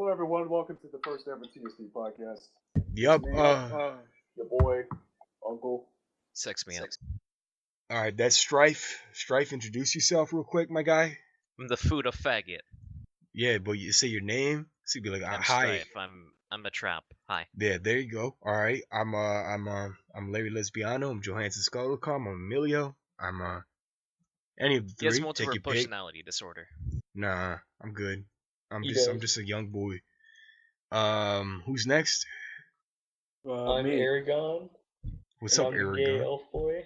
Hello, everyone. Welcome to the first ever TSD Podcast. Yup. Your boy, Uncle. Sex me up. All right, that's Strife. Strife, introduce yourself real quick, my guy. I'm the food of faggot. Yeah, but you say your name, so you be like, I'm hi. Strife. I'm a tramp. Hi. Yeah, there you go. All right, I'm Larry Lesbiano. I'm Johansen Scuttlecum. I'm Emilio. I'm any of the He has three. multiple Take your pick. personality disorder. Nah, I'm good. I'm He just does. a young boy. Who's next? I'm Me. Eragon. What's and up, I'm the gay Eragon? elf boy.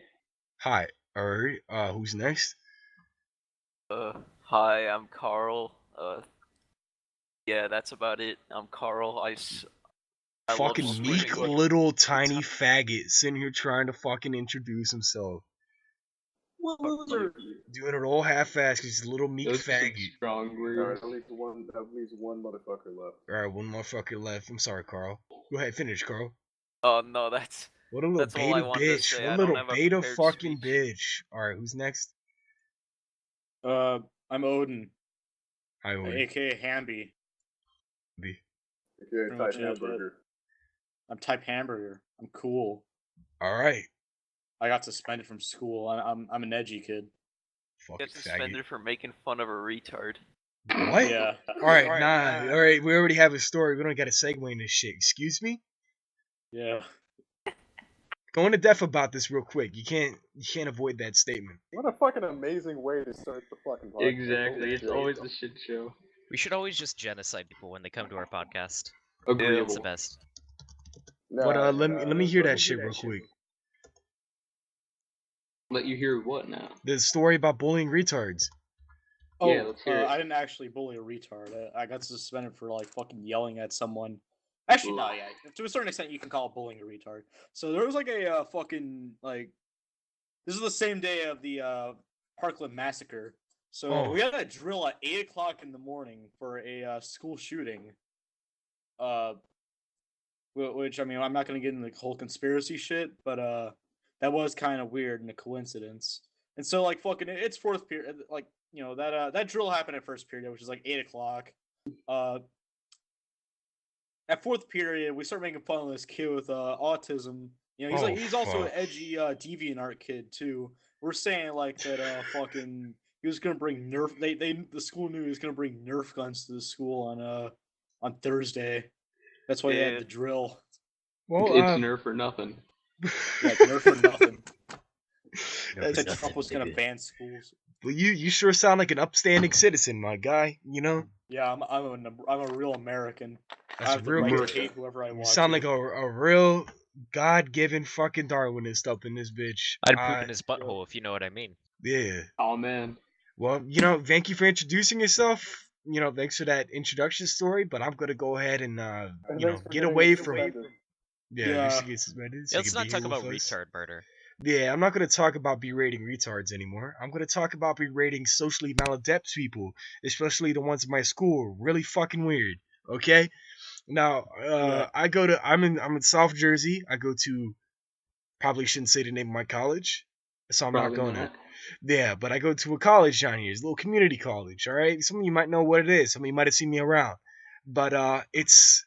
Hi. All right. Who's next? Hi, I'm Carl. Yeah, that's about it. I'm Carl. I love Fucking swimming meek with- little tiny faggot sitting here trying to fucking introduce himself. Doing it all half-assed because he's a little meek Those are some faggot. strong All words. right, at least one motherfucker left. Alright, one motherfucker left. I'm sorry, Carl. Go ahead, finish, Carl. Oh no, that's What a little That's all I beta wanted to bitch. say. What I a don't little have a beta prepared fucking speech. bitch. Alright, who's next? I'm Odin, Hi, Owen. aka Hamby. B. Okay, Pretty type much it. hamburger. I'm type hamburger. I'm cool. Alright. I got suspended from school. I'm an edgy kid. Fucking get suspended for making fun of a retard. faggot. What? Yeah. Alright, nah. Alright, we already have a story. We don't gotta segue in this shit. Excuse me? Yeah. Go into depth about this real quick. You can't avoid that statement. What a fucking amazing way to start the fucking podcast. Exactly. Holy It's shit. always a shit show. We should always just genocide people when they come to our podcast. Agreeable. It's the best. But let me hear that shit real quick. Let you hear what now? The story about bullying retards. Oh, Yeah, let's hear it. I didn't actually bully a retard. I got suspended for like fucking yelling at someone. Actually, no, yeah. To a certain extent, you can call bullying a retard. So there was like a fucking like. This is the same day of the Parkland massacre. So Oh. we had a drill at 8:00 in the morning for a school shooting. Which I mean, I'm not gonna get into the whole conspiracy shit, but that was kind of weird and a coincidence. And so like fucking, it's fourth period, like you know that drill happened at first period, which is like 8:00. At fourth period, we start making fun of this kid with autism. You know, he's also an fuck. edgy DeviantArt kid too. We're saying like that fucking he was gonna bring Nerf. The school knew he was gonna bring Nerf guns to the school on Thursday. That's why they had Yeah. the drill. Well, It's Nerf or nothing. Yeah, Nerf for nothing. That's Said nothing, Trump was gonna ban schools. Well, you sure sound like an upstanding citizen, my guy. You know, Yeah, I'm a real American. that's I have the real right American. to hate whoever I You want. sound to. like a real God-given fucking Darwinist up in this bitch. I'd poop in his butthole if you know what I mean. Yeah. Oh man. Well, thank you for introducing yourself. Thanks for that introduction story. But I'm gonna go ahead and And thanks for get getting away us from. suspended. Yeah, Yeah. you should get suspended. so Yeah, you let's can not be talk here about with us. retard murder. Yeah, I'm not going to talk about berating retards anymore. I'm going to talk about berating socially maladept people, especially the ones in my school. Really fucking weird. Okay? Now, Yeah. I'm in South Jersey. I go to, probably shouldn't say the name of my college, so I'm not Probably going not. to. Yeah, but I go to a college down here. It's a little community college, all right? Some of you might know what it is. Some of you might have seen me around. But it's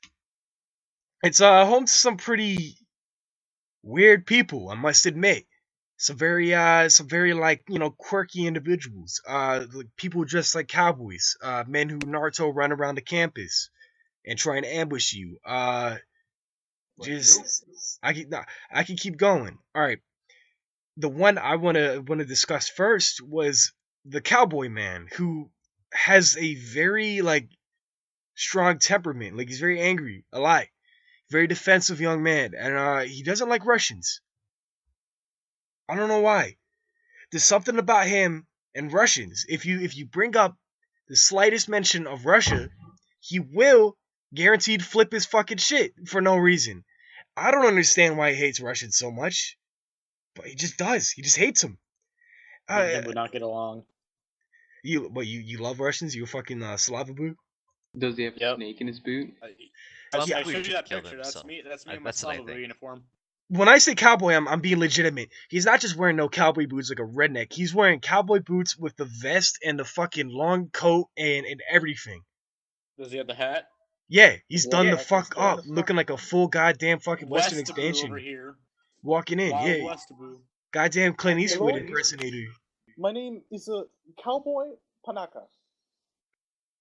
home to some pretty weird people, I must admit. Some very like quirky individuals. Like people dressed like cowboys. Men who Naruto run around the campus and try and ambush you. I can keep going. All right. The one I wanna discuss first was the cowboy man who has a very like strong temperament. Like he's very angry a lot. Very defensive young man, and he doesn't like Russians. I don't know why. There's something about him and Russians. If you bring up the slightest mention of Russia, he will guaranteed flip his fucking shit for no reason. I don't understand why he hates Russians so much, but he just does. He just hates them. They would not get along. You love Russians? You a fucking Slavaboo? Does he have a Yep. snake in his boot? I Well, showed we you should that kill picture. them, That's so me. That's me in my that's what I Salvador think. uniform. When I say cowboy, I'm being legitimate. He's not just wearing no cowboy boots like a redneck. He's wearing cowboy boots with the vest and the fucking long coat and everything. Does he have the hat? Yeah, he's done Yeah, the he's fuck done up, the looking like a full goddamn fucking Western Westaboo expansion. over here. Walking in, Wild yeah. Westaboo. Goddamn Clint Eastwood Lord. impersonator. My name is Cowboy Panaka.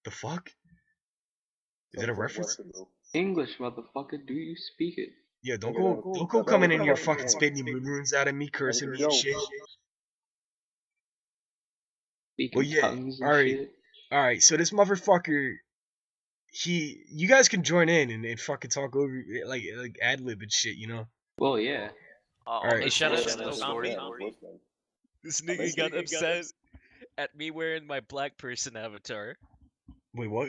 The fuck? Is Sounds that a like reference? Westaboo. English, motherfucker. Do you speak it? Yeah, don't Okay, go, cool. don't go That coming was in a here fucking fucking point. spitting your runes out of me, cursing a me and joke. shit. Speaking Well, yeah. tongues and All right, shit. all right. So this motherfucker, you guys can join in and fucking talk over like ad lib and shit, you know. Well, yeah. Alright. Hey, shout out to the story. This nigga nigga got upset at me wearing my black person avatar. Wait, what?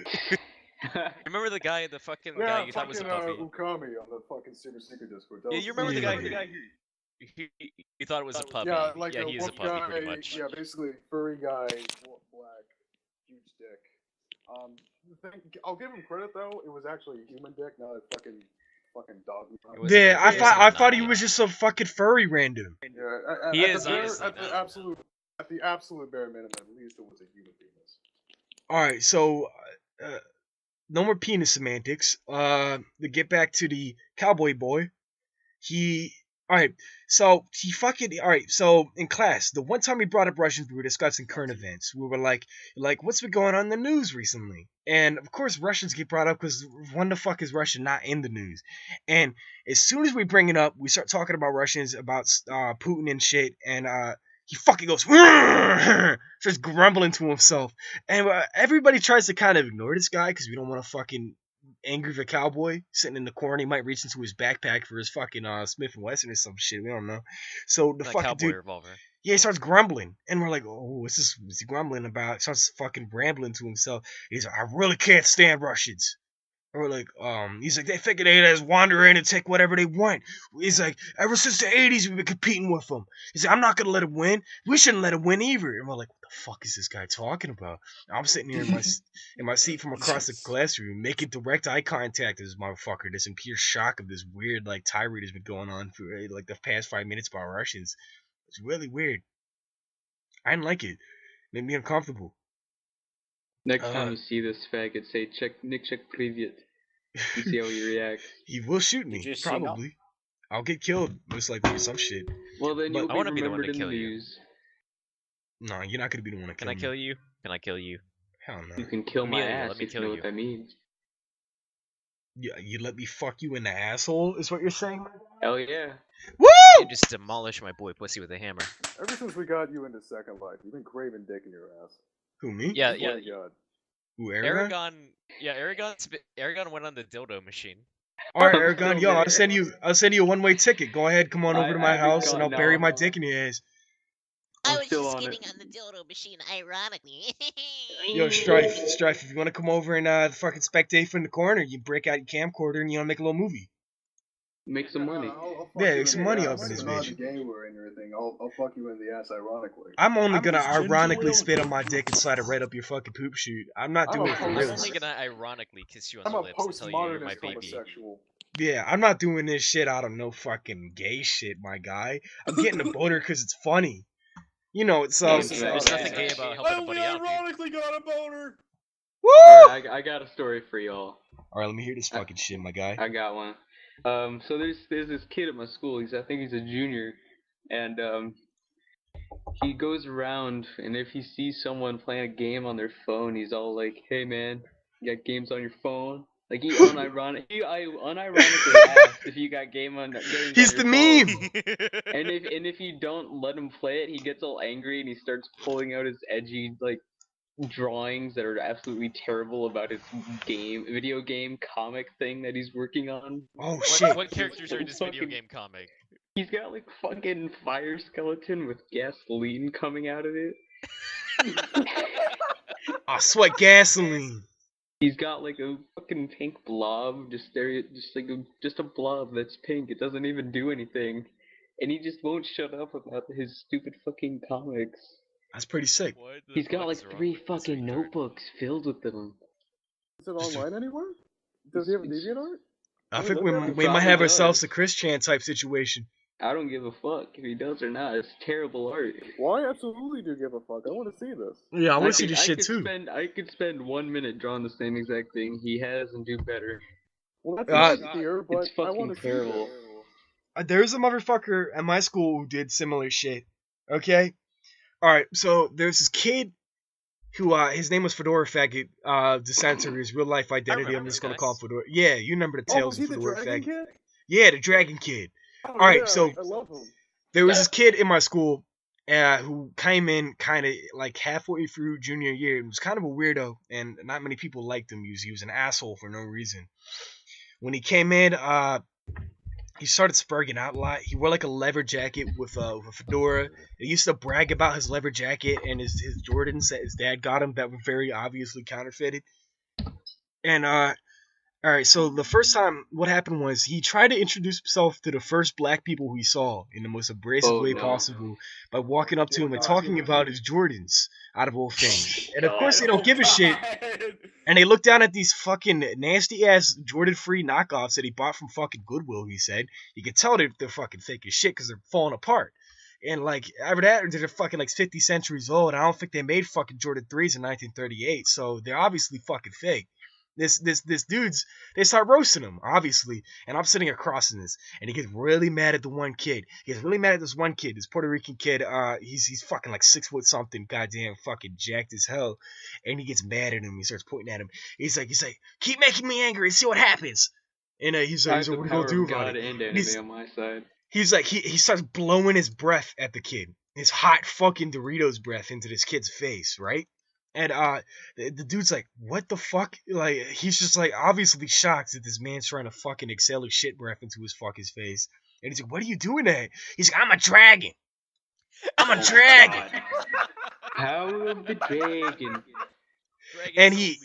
Remember the guy, the fucking Yeah, guy you thought was a fucking puppy? Ukami on the fucking Super Secret Discord. Yeah, you remember the Yeah. guy you thought it was a puppy? Yeah, like yeah, a he is a wolf puppy guy. pretty much. Yeah, basically furry guy, black, huge dick. I'll give him credit though. It was actually a human dick, not a fucking dog. It was Yeah, a- I it was thought a I thought he nut, was just some fucking furry random. Yeah, He at is the bare, honestly at the not. absolute bare minimum, at least it was a human penis. All right, so no more penis semantics. To get back to the cowboy boy, all right. So in class, the one time we brought up Russians, we were discussing current events. We were like, what's been going on in the news recently? And of course, Russians get brought up because when the fuck is Russia not in the news? And as soon as we bring it up, we start talking about Russians, about Putin and shit, and he fucking goes, starts grumbling to himself, and everybody tries to kind of ignore this guy because we don't want to fucking angry the cowboy sitting in the corner. He might reach into his backpack for his fucking Smith and Wesson or some shit. We don't know. So the That fucking cowboy dude, revolver. yeah, he starts grumbling, and we're like, oh, what's he grumbling about? He starts fucking rambling to himself. He's like, I really can't stand Russians. And we're like, he's like, they figure they just wander in and take whatever they want. He's like, ever since the 80s, we've been competing with them. He's like, I'm not going to let him win. We shouldn't let him win either. And we're like, what the fuck is this guy talking about? I'm sitting here in my seat from across the classroom, making direct eye contact with this motherfucker, just in pure shock of this weird, like, tirade that's been going on for, like, the past 5 minutes about Russians. It's really weird. I didn't like it. It made me uncomfortable. Next time you see this faggot, say, check Privyet. And see how he reacts. He will shoot Did me, you see probably. I'll get killed, most likely, or some shit. Well, then But you'll I be wanna be the one remembered to in the kill you. news. No, you're not gonna be the one to kill Can I me. kill you? Can I kill you? Hell no. You can kill my Amelia, ass let me if you kill know you. what that means. You let me fuck you in the asshole, is what you're saying? Hell yeah. Woo! You just demolish my boy pussy with a hammer. Ever since we got you into Second Life, you've been craving dick in your ass. Who, me? Yeah, Swear yeah. to God. Who, Eragon? Eragon went on the dildo machine. Alright, Eragon, yo, I'll send you a one-way ticket. Go ahead, come on over to my I haven't house, and I'll gotten bury out. my dick in your ass. I I'm was still just on getting it. on the dildo machine, ironically. Yo, Strife, if you want to come over and fucking spectate from the corner, you break out your camcorder and you make a little movie. Make some money. I'll fuck Yeah, you make in some the money ass. up in this It's not bitch. a game or anything. I'll fuck you in the ass ironically. I'm only gonna just gingerly ironically on- spit on my dick and slide it right up your fucking poop chute. I'm not I'm doing a it for I'm post- reals. only gonna ironically kiss you on I'm the a lips and tell you you're my postmodernist baby. homosexual. Yeah, I'm not doing this shit out of no fucking gay shit, my guy. I'm getting a boner because it's funny. You know, so... Yeah, There's yeah. nothing gay about helping I a only buddy out, dude. ironically got a boner. Woo! Alright, I got a story for y'all. Alright, let me hear this fucking shit, my guy. I got one. So there's this kid at my school. I think he's a junior, and he goes around, and if he sees someone playing a game on their phone, he's all like, "Hey man, you got games on your phone?" Like he unironically asked if you got games on He's your the phone. meme! And if you don't let him play it, he gets all angry and he starts pulling out his edgy like drawings that are absolutely terrible about his video game comic thing that he's working on. Oh shit. What characters are in this video game comic? He's got like fucking fire skeleton with gasoline coming out of it. I sweat gasoline. He's got like a fucking pink blob, just a blob that's pink. It doesn't even do anything, and he just won't shut up about his stupid fucking comics. That's pretty sick. What the He's got like fuck's wrong 3 with this fucking retard? notebooks filled with them. Is it online anywhere? Does he have a DeviantArt? I Hey, think look at we him. might have Probably ourselves does. a Chris Chan type situation. I don't give a fuck if he does or not. It's terrible art. Well, I absolutely do give a fuck. I want to see this. Yeah, I want to see this I shit could too. I could spend 1 minute drawing the same exact thing he has and do better. Well, that's Uh, nice to hear, but it's I fucking want to see terrible. this. There's a motherfucker at my school who did similar shit. Okay? Alright, so there's this kid who, his name was Fedora Faggot, to censor his real life identity. remember I'm just this gonna guy. call him Fedora. Yeah, you remember the Oh, tales was he of the Fedora dragon Faggot. kid? Yeah, the Dragon Kid. Oh, Alright, yeah, so I love him. there was this kid in my school who came in kind of like halfway through junior year and was kind of a weirdo, and not many people liked him. He was an asshole for no reason. When he came in, he started spurging out a lot. He wore like a leather jacket with a fedora. He used to brag about his leather jacket and his Jordans that his dad got him that were very obviously counterfeited. And alright, so the first time what happened was he tried to introduce himself to the first black people who he saw in the most abrasive way possible by walking up to him and talking about his Jordans out of all things. And of course they don't give a shit. And they look down at these fucking nasty ass Jordan free knockoffs that he bought from fucking Goodwill, he said. You can tell they're fucking fake as shit because they're falling apart. And like after that, they're fucking like 50 centuries old. I don't think they made fucking Jordan 3s in 1938, so they're obviously fucking fake. This dude's, they start roasting him, obviously, and I'm sitting across in this, and he gets really mad at the one kid. He gets really mad at this one kid, this Puerto Rican kid. He's fucking like 6 foot something, goddamn fucking jacked as hell, and he gets mad at him. He starts pointing at him. He's like, keep making me angry and see what happens. And he's like, what are you gonna do about it? And anime on my side. He's like, he starts blowing his breath at the kid, his hot fucking Doritos breath into this kid's face, right? And the dude's like, what the fuck? Like, he's just like obviously shocked that this man's trying to fucking exhale his shit breath into his fucking face. And he's like, what are you doing there? He's like, I'm a dragon. I'm a dragon. Power of the dragon. And he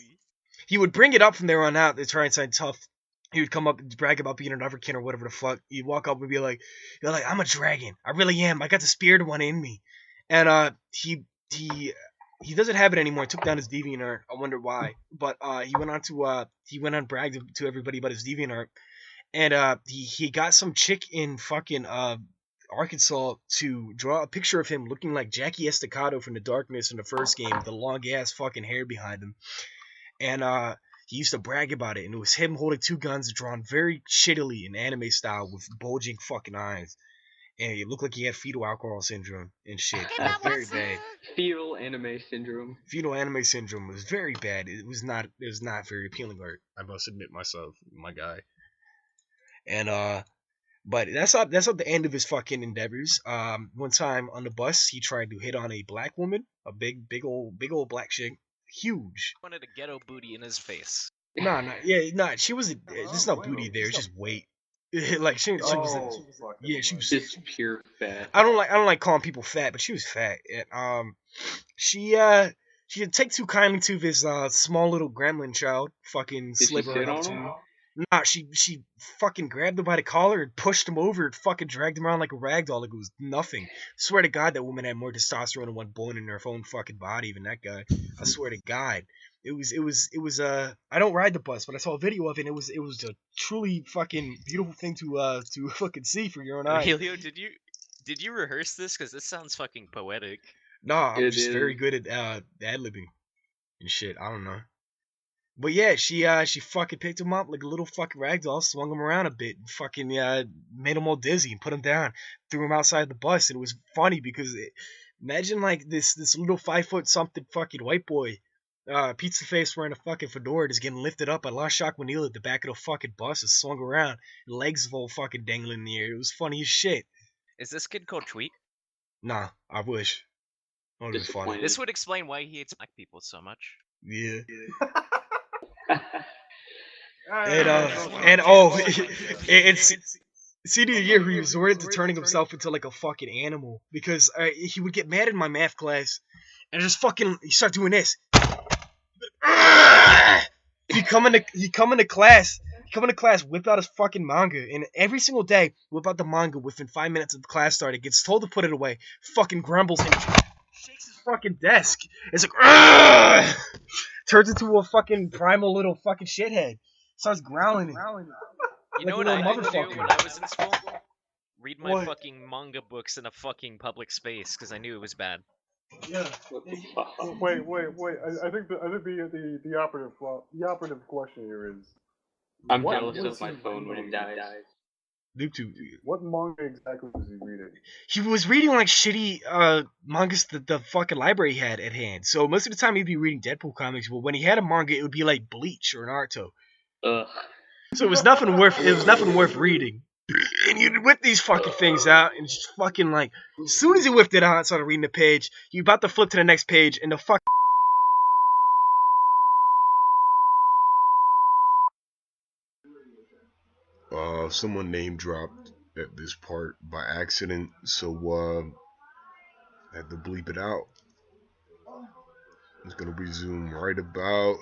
would bring it up from there on out to try and sound tough. He would come up and brag about being an Everkin or whatever the fuck. He'd walk up and be like, you're like, I'm a dragon. I really am. I got the spirit one in me. And he doesn't have it anymore. He took down his DeviantArt. I wonder why. But he went on bragged to everybody about his DeviantArt. And he got some chick in fucking Arkansas to draw a picture of him looking like Jackie Estacado from The Darkness in the first game, the long ass fucking hair behind him. And he used to brag about it, and it was him holding 2 guns drawn very shittily in anime style with bulging fucking eyes. And it looked like he had fetal alcohol syndrome and shit. It was very bad. Fetal anime syndrome. Fetal anime syndrome was very bad. It was not very appealing art, I must admit myself, my guy. And but that's not the end of his fucking endeavors. One time on the bus, he tried to hit on a black woman, a big old black chick, huge. Wanted a ghetto booty in his face. She was. There's no booty there. It's just weight. Like she was. Yeah, she was just pure fat. I don't like calling people fat, but she was fat. And she didn't take too kindly to this small little gremlin child. Fucking sliver right up to him. Nah, she fucking grabbed him by the collar and pushed him over and fucking dragged him around like a rag doll like it was nothing. Swear to God, that woman had more testosterone and one bone in her own fucking body than that guy. I swear to God. It was I don't ride the bus, but I saw a video of it and it was a truly fucking beautiful thing to fucking see for your own eyes. Helio, did you rehearse this? Because this sounds fucking poetic. Nah, I'm just very good at ad-libbing and shit. I don't know. But yeah, she fucking picked him up like a little fucking ragdoll, swung him around a bit, and fucking made him all dizzy and put him down, threw him outside the bus, and it was funny because imagine like this little 5 foot something fucking white boy, pizza face wearing a fucking fedora, just getting lifted up by La Shock Manila at the back of the fucking bus and swung around, legs all fucking dangling in the air. It was funny as shit. Is this kid called Tweet? Nah, I wish. That would be funny. This would explain why he hates black people so much. Yeah. It's senior year he resorted to turning himself into like a fucking animal because he would get mad in my math class and just fucking he start doing this. He come into class, whip out his fucking manga, and every single day whip out the manga within 5 minutes of the class starting. Gets told to put it away, fucking grumbles and shakes his fucking desk. It's like turns into a fucking primal little fucking shithead. Starts growling. You know what I used to do when I was in school? read my What? fucking manga books in a fucking public space because I knew it was bad. Yeah. What the fuck? Wait. I think the operative question here is, I'm what jealous was of my he phone when it reading? dies. What manga exactly was he reading? He was reading like shitty mangas that the fucking library had at hand. So most of the time he'd be reading Deadpool comics, but when he had a manga, it would be like Bleach or Naruto. Ugh. So it was nothing worth reading. And you'd whip these fucking things out and just fucking like, as soon as he whipped it out and started reading the page, you about to flip to the next page and the fuck. Someone name dropped at this part by accident, so I had to bleep it out. It's gonna resume right about.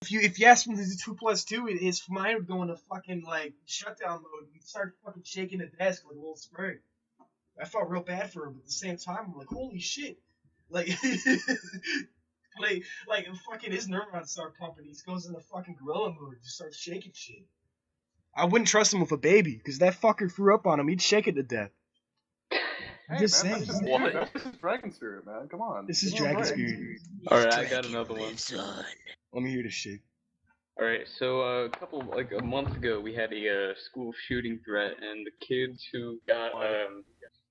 If you ask him to do 2+2, his mind would go into fucking like shutdown mode. He'd start fucking shaking the desk like a little spring. I felt real bad for him, but at the same time, I'm like, holy shit, like, like fucking his neurons start pumping. He goes into fucking gorilla mode, just starts shaking shit. I wouldn't trust him with a baby, because that fucker threw up on him. He'd shake it to death. I'm just man, saying. that's just, What? that's just Dragon Spirit, man. Come on. This is Give him a Dragon break. Spirit. Alright, I got another one. Let me hear this shit. Alright, so a month ago, we had a school shooting threat, and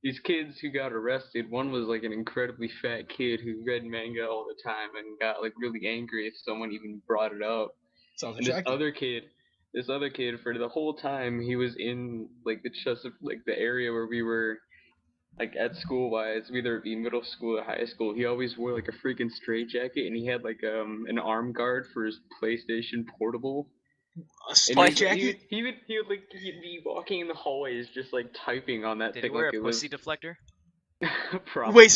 these kids who got arrested, one was like an incredibly fat kid who read manga all the time and got like really angry if someone even brought it up. Sounds And this attractive. other kid, for the whole time he was in like the area where we were like at school wise, whether it be middle school or high school, he always wore like a freaking straitjacket, and he had like an arm guard for his PlayStation Portable. A And straight jacket? He'd be walking in the hallways just like typing on that Did thing he wear like a it pussy was deflector? probably.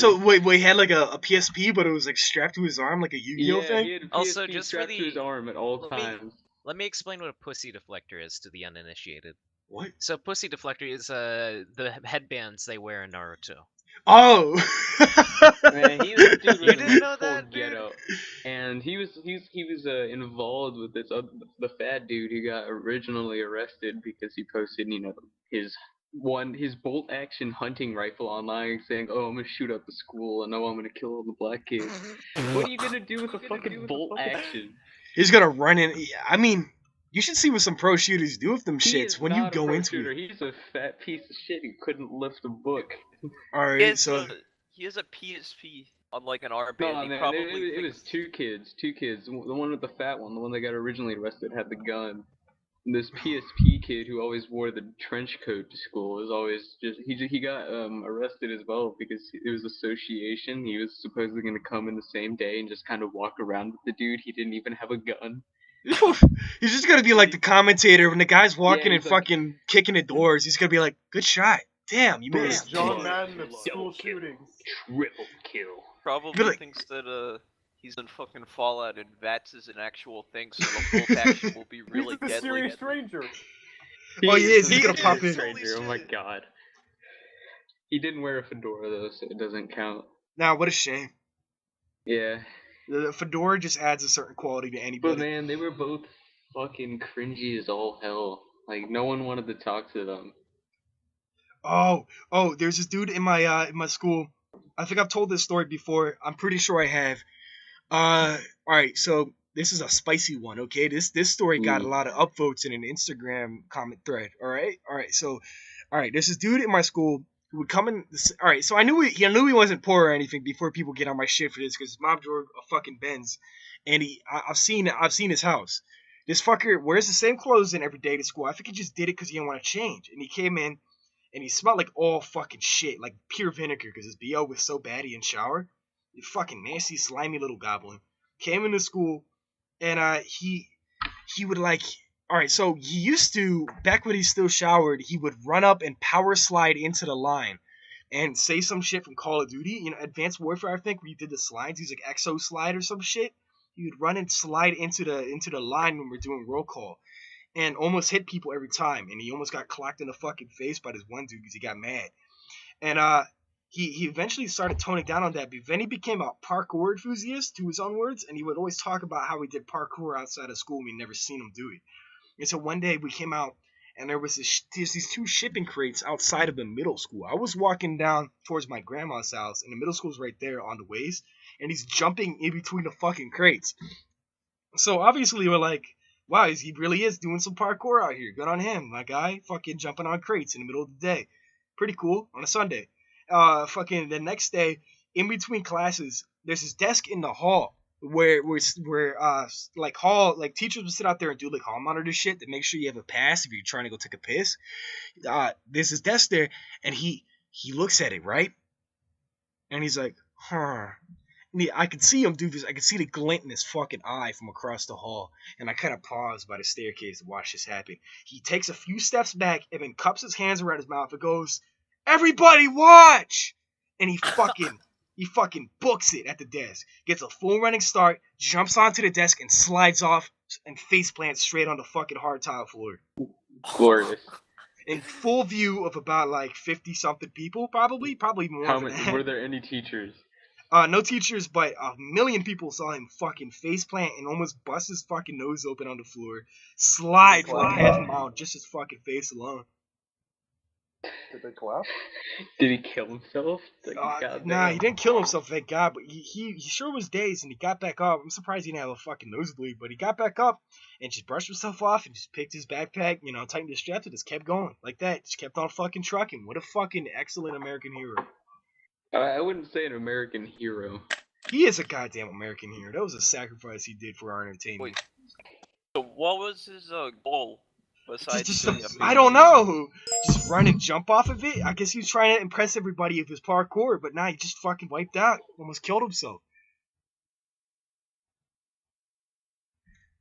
Wait, he had like a PSP, but it was like strapped to his arm like a Yu-Gi-Oh Yeah, thing? he had a Also, PSP just for strapped to his the- arm at all let me- times. Let me explain what a pussy deflector is to the uninitiated. What? So pussy deflector is the headbands they wear in Naruto. Oh! Man, he was dude You was didn't know full that, dude? ghetto. And he was involved with this the fat dude who got originally arrested because he posted his bolt action hunting rifle online saying, "Oh, I'm gonna shoot up the school and oh, I'm gonna kill all the black kids." What are you gonna do with a fucking bolt action? He's gonna run in. I mean, you should see what some pro shooters do with them He shits is when you not a go pro into shooter. it. He's a fat piece of shit who couldn't lift a book. Alright, so. He has a PSP on like an R No, band. He man, probably it was thinks- two kids. The one with the fat one, the one that got originally arrested, had the gun. And this PSP kid who always wore the trench coat to school is always he got arrested as well because it was association. He was supposedly gonna come in the same day and just kind of walk around with the dude. He didn't even have a gun. He's just gonna be like the commentator when the guy's walking Yeah, and he's like- fucking kicking the doors. He's gonna be like, "Good shot, damn, you He's missed." John Blood, Madden of blood, school kill. shootings. Triple kill. probably But, like- thinks that he's in fucking Fallout and VATS is an actual thing, so the bolt action will be really He's the deadly. serious stranger. Oh, he is. He's the gonna pop in. stranger. Oh my god. He didn't wear a fedora though, so it doesn't count. Nah, what a shame. Yeah. The fedora just adds a certain quality to But anybody. man, they were both fucking cringy as all hell. Like no one wanted to talk to them. Oh, there's this dude in my school. I think I've told this story before. I'm pretty sure I have. All right, so this is a spicy one. Okay, this story got a lot of upvotes in an Instagram comment thread. All right, so, there's this dude in my school who would come in. All right, so I knew he wasn't poor or anything before people get on my shit for this because his mom drove a fucking Benz, and I've seen his house. This fucker wears the same clothes in every day to school. I think he just did it because he didn't want to change, and he came in. And he smelled like all fucking shit, like pure vinegar, because his BO was so bad he didn't shower. You fucking nasty, slimy little goblin. Came into school, and he would like, alright, so he used to, back when he still showered, he would run up and power slide into the line and say some shit from Call of Duty, Advanced Warfare, I think, where he did the slides. He's like Exo Slide or some shit. He would run and slide into the line when we're doing roll call. And almost hit people every time, and he almost got clocked in the fucking face by this one dude because he got mad. And he eventually started toning down on that, but then he became a parkour enthusiast, to his own words, and he would always talk about how he did parkour outside of school and we'd never seen him do it. And so one day we came out and there's these two shipping crates outside of the middle school. I was walking down towards my grandma's house, and the middle school's right there on the ways, and he's jumping in between the fucking crates. So obviously we're like, wow, he really is doing some parkour out here. Good on him, my guy. Fucking jumping on crates in the middle of the day. Pretty cool on a Sunday. Fucking the next day, in between classes, there's this desk in the hall where teachers would sit out there and do like hall monitor shit to make sure you have a pass if you're trying to go take a piss. There's this desk there, and he looks at it, right? And he's like, huh. And I could see him do this. I could see the glint in his fucking eye from across the hall. And I kind of paused by the staircase to watch this happen. He takes a few steps back and then cups his hands around his mouth and goes, "Everybody watch!" And he fucking books it at the desk. Gets a full running start, jumps onto the desk and slides off and face plants straight on the fucking hard tile floor. Glorious. In full view of about like 50-something people, probably more How than many? that. Were there any teachers? No teachers, but 1,000,000 people saw him fucking faceplant and almost bust his fucking nose open on the floor. Slide for like half a mile, just his fucking face alone. Did they clap? Did he kill himself? Nah, he didn't kill himself, thank God, but he sure was dazed and he got back up. I'm surprised he didn't have a fucking nosebleed, but he got back up and just brushed himself off and just picked his backpack, tightened his straps and just kept going like that. Just kept on fucking trucking. What a fucking excellent American hero. I wouldn't say an American hero. He is a goddamn American hero. That was a sacrifice he did for our entertainment. Wait, so what was his goal? Besides I don't know. Just run and jump off of it? I guess he was trying to impress everybody with his parkour, but now he just fucking wiped out. Almost killed himself.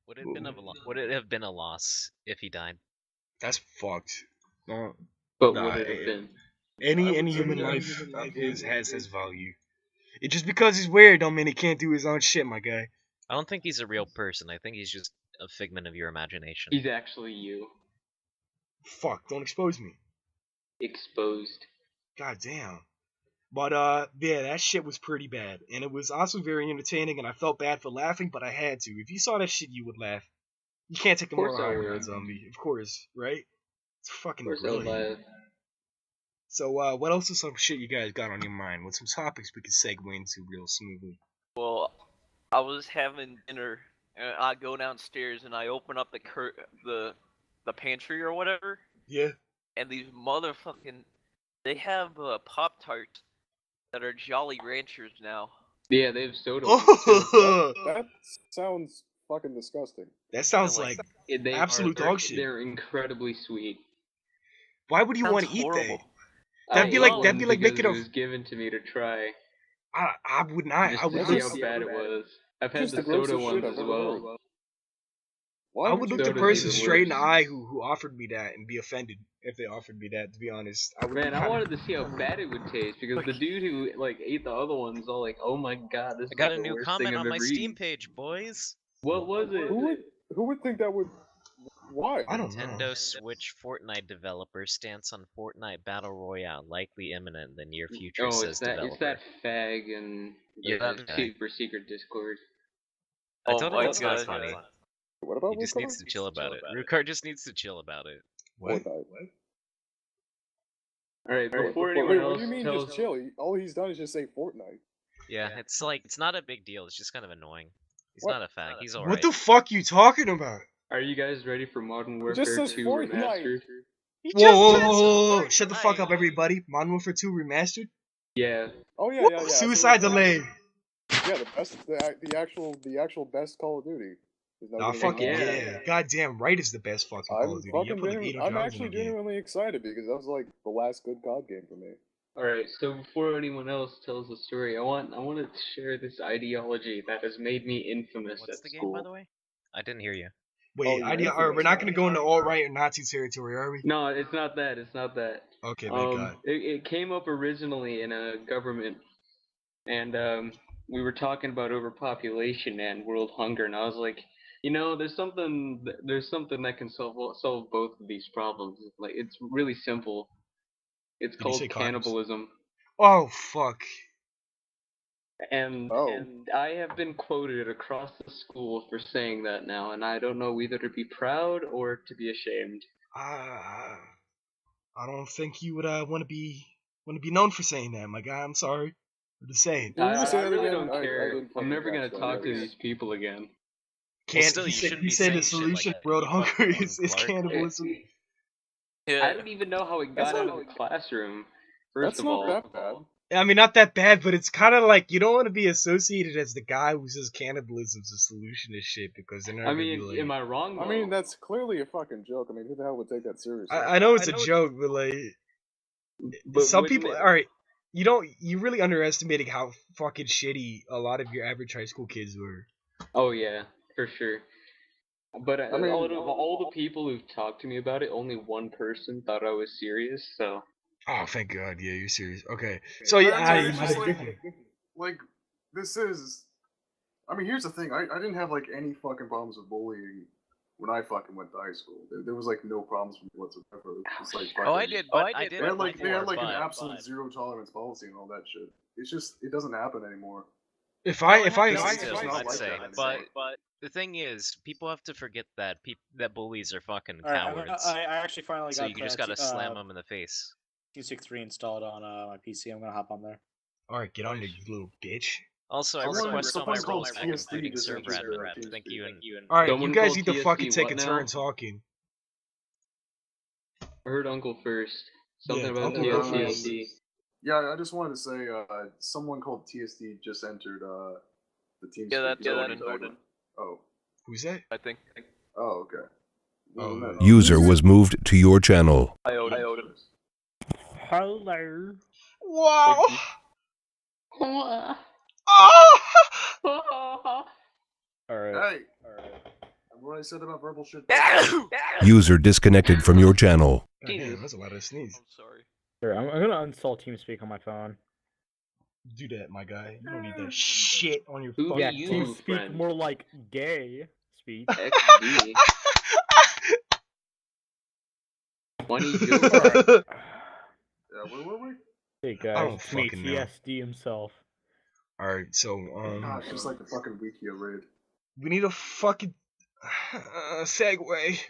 Would it have been a loss if he died? That's fucked. But Nah, would it have been? Any human life has value. It just because he's weird don't mean he can't do his own shit, my guy. I don't think he's a real person. I think he's just a figment of your imagination. He's actually you. Fuck, don't expose me. Exposed. God damn. But yeah, that shit was pretty bad. And it was also very entertaining, and I felt bad for laughing, but I had to. If you saw that shit, you would laugh. You can't take the moral high grounds on me, of course, right? It's fucking brilliant. So, what else is some shit you guys got on your mind? What's some topics we could segue into real smoothly? Well, I was having dinner, and I go downstairs and I open up the pantry or whatever. Yeah. And these motherfucking, they have Pop-Tarts that are Jolly Ranchers now. Yeah, they have soda. That sounds fucking disgusting. That sounds like absolute dog shit. They're incredibly sweet. Why would you want to eat that? That'd be like making it was given to me to try. I would not. Just I would to see how bad it was. I've had the soda ones as well. I would look the person straight in the eye who offered me that and be offended if they offered me that. To be honest, I wanted to see how bad it would taste because the dude who ate the other ones all like, oh my god, this. I got a new comment on my Steam page, boys. What was it? Who would think that would? Why? I don't know. Nintendo Switch Fortnite developer stance on Fortnite Battle Royale likely imminent in the near future. It's that fag and super secret Discord. I told him it's not funny. What about he just needs to chill about it. Rukar just needs to chill about it. What? Alright, before anyone else what do you mean tells... just chill? All he's done is just say Fortnite. Yeah, it's like, it's not a big deal. It's just kind of annoying. He's not a fag. He's alright. What the fuck you talking about? Are you guys ready for Modern Warfare 2 Remastered? Whoa! Shut the fuck up, everybody. Modern Warfare 2 Remastered? Yeah. Oh yeah. Suicide Delay. Yeah, the actual best Call of Duty. Fucking yeah. Goddamn right is the best fucking Call of Duty. I'm actually genuinely excited because that was like the last good COD game for me. Alright, so before anyone else tells the story, I want to share this ideology that has made me infamous What's at the school. game, by the way? I didn't hear you. Wait, we're not going to go into alt-right or Nazi territory, are we? No, it's not that. Okay, thank God. It came up originally in a government, and we were talking about overpopulation and world hunger, and I was like, there's something that can solve both of these problems. Like, it's really simple. It's called cannibalism. Oh, fuck. And I have been quoted across the school for saying that now, and I don't know whether to be proud or to be ashamed. I don't think you would want to be known for saying that, my guy. I'm sorry to say it. Well, you I say it really again, don't I care. didn't I'm never fucking gonna catch talk that. to these people again. Still, you shouldn't he be said the saying shit like solution that. to world You hunger fucking is Clark. cannibalism. Yeah. I don't even know how it got out of the classroom. First That's of not all, that bad. I mean, not that bad, but it's kind of like you don't want to be associated as the guy who says cannibalism's a solution to shit because they're not I gonna mean, be like. am I wrong? I mean, that's clearly a fucking joke. I mean, who the hell would take that seriously? I know it's a joke, but like But some wouldn't people. it- All right, you really underestimating how fucking shitty a lot of your average high school kids were. Oh yeah, for sure. But I mean- out of all the people who've talked to me about it, only one person thought I was serious. So Oh, thank God! Yeah, you're serious. Okay, so yeah, It's just like this is. I mean, here's the thing. I didn't have like any fucking problems with bullying when I fucking went to high school. There was like no problems for me whatsoever. It's like Oh, I fucking- did. But I did. They had like before, an but- absolute zero tolerance policy and all that shit. It's just it doesn't happen anymore. if No, I it happens I- still, it's not I'd like say. that, But the thing is, people have to forget that that bullies are fucking All right, cowards. I actually finally So got you just gotta slam them in the face. 263 installed on my PC. I'm gonna hop on there. all right, get on there, you little bitch. Also, I Someone- request all my someone called roles back, TSD including just Server entered Admin. their Thank TSD. you. All right, Someone you guys called need to TSD fucking take a what turn now? talking. I heard Uncle first. Something Yeah, about Uncle TSD. Yeah, I just wanted to say someone called TSD just entered the team. Yeah, that's Odin. Odin. Oh. Who's that? I think. Oh, okay. Oh, no. User was moved to your channel. I owed him. Hello. Wow. All right. Hey. What I said about verbal shit. User disconnected from your channel. God damn, that's a lot of sneeze. I'm sorry. Sure, I'm gonna uninstall TeamSpeak on my phone. Do that, my guy. You don't need that shit on your Who fucking Yeah, Yeah, you, phone. TeamSpeak friend. more like gay speak. XD. Funny joke. Yeah, where were we? Hey I guys, don't it's me, fucking know. TSD himself. All right, so God, it's just like the fucking Wikia raid. we need a fucking segue.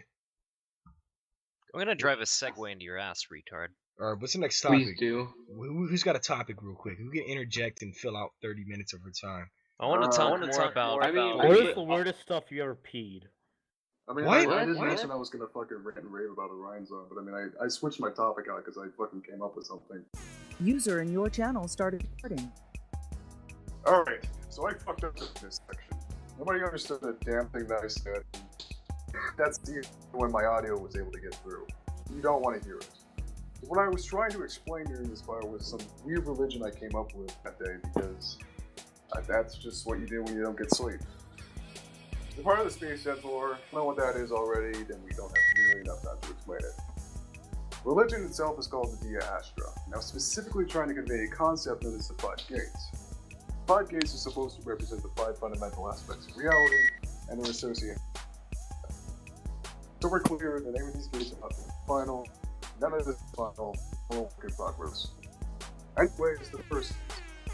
I'm gonna drive a Segway into your ass, retard. All right, what's the next topic? Please do. Who's got a topic real quick? Who can interject and fill out 30 minutes of her time? I want to talk more more about. I mean, What is the weirdest stuff you ever peed? I mean, What? I did What? mention I was gonna fucking rant and rave about Orion Zone, but I mean, I switched my topic out because I fucking came up with something. User in your channel started recording. Alright, so I fucked up in this section. Nobody understood a damn thing that I said. That's when my audio was able to get through. You don't want to hear it. What I was trying to explain during this fire was some weird religion I came up with that day because that's just what you do when you don't get sleep. The part of the space jet lore, know what that is already, then we don't have nearly enough time to explain it. Religion itself is called the Dia Astra, now specifically trying to convey a concept known as the 5 gates. 5 gates are supposed to represent the 5 fundamental aspects of reality and their associated. So we're clear, the name of these gates are not final, none of this is final, we're work in progress. Anyway, it's the first,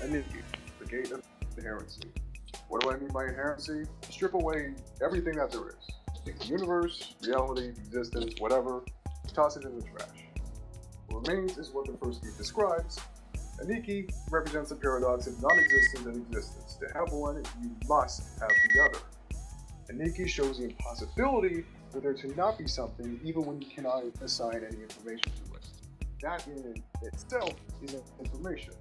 Enigma, the gate of inherency. What do I mean by inherency? Strip away everything that there is. Take the universe, reality, existence, whatever, toss it in the trash. What remains is what the first gate describes. Aniki represents the paradox of non-existence and existence. To have one, you must have the other. Aniki shows the impossibility for there to not be something even when you cannot assign any information to it. That in itself is information.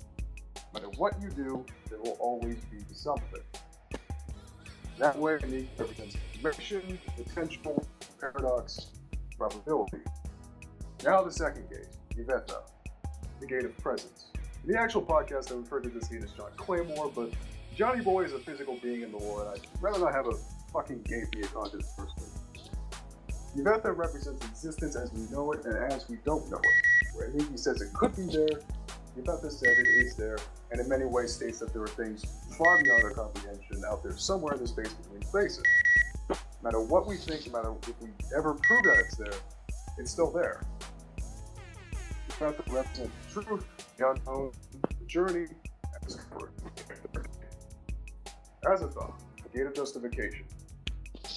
No matter what you do, there will always be something. That way, Aniki represents information, potential, paradox, probability. Now the second gate, Yvetha, the gate of presence. In the actual podcast, I referred to this gate as John Claymore, but Johnny Boy is a physical being in the lore, and I'd rather not have a fucking gate be a conscious person. Yvetha represents existence as we know it and as we don't know it. Where Aniki says it could be there, Yvetha said it is there, and in many ways states that there are things far beyond our comprehension out there somewhere in the space between spaces. No matter what we think, no matter if we ever prove that it's there, it's still there. Yvetha represents the truth, the unknown, the journey, and discovery. Azathoth, the gate of justification.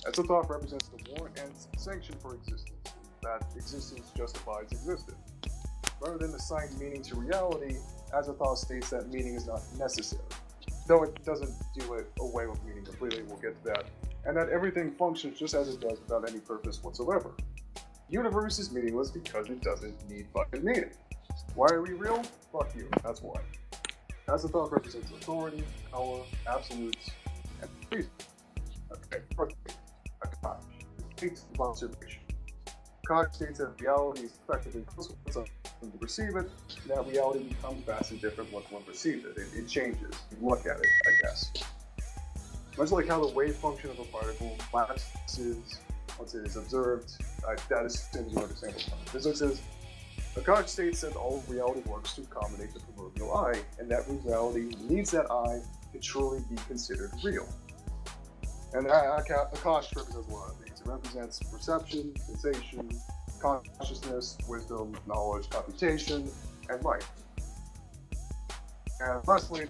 Azathoth represents the warrant and sanction for existence. that existence justifies existence. Rather than assign meaning to reality, Azathoth states that meaning is not necessary. Though it doesn't do it away with meaning completely, we'll get to that. And that everything functions just as it does without any purpose whatsoever. The universe is meaningless because it doesn't need fucking meaning. Why are we real? Fuck you, that's why. Azathoth represents authority, power, absolutes, and reason. Okay, first, Akash. It takes of observation. Akash states that reality is effectively consequence of to perceive it, and that reality becomes vastly different once one perceives it. It changes. You look at it, I guess. Much like how the wave function of a particle lapses once it is observed, that assumes you understand what quantum physics is. Akash states that all of reality works to accommodate the proverbial eye, and that reality needs that eye to truly be considered real. And Akash represents a lot of things. It represents perception, sensation, consciousness, wisdom, knowledge, computation, and life. And lastly,